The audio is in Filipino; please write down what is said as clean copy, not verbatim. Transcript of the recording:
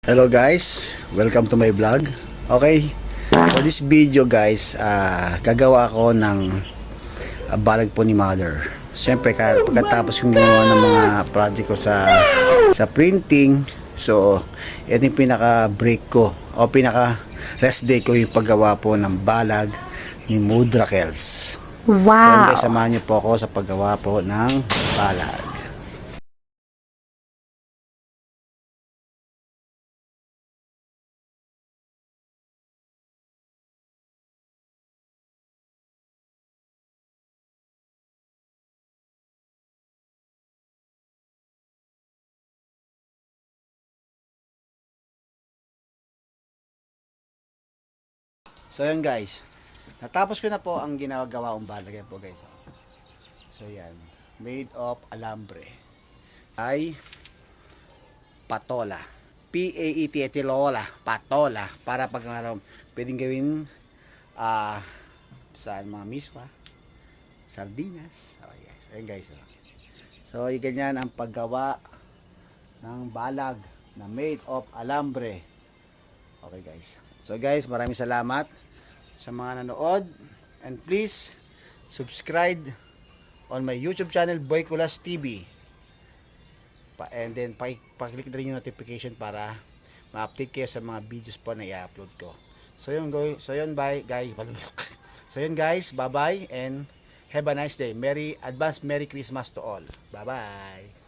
Hello guys, welcome to my vlog. Okay, for this video guys, gagawa ako ng balag po ni mother. Siyempre pagkatapos kong ginawa ng mga project ko sa printing, so ito yung pinaka break ko o pinaka rest day ko, yung paggawa po ng balag ni Mudra Kels. Wow! So yun guys, samahan niyo po ako sa paggawa po ng balag. So yan guys, natapos ko na po ang ginagawa kong balag. Yan po guys. So yan, made of alambre. Ay patola. P-A-E-T-T-Lola. Patola. Para pag pwedeng gawin sa mga miswa, sardinas. Okay guys. Ayan guys. So yung ganyan ang paggawa ng balag na made of alambre. Okay guys. So guys, maraming salamat sa mga nanood, and please subscribe on my YouTube channel Boy Kulas TV, and then pa-click na rin yung notification para ma-update kayo sa mga videos po na i-upload ko. So yun bye guys. So yun guys, bye bye and have a nice day. Advance Merry Christmas to all. Bye bye.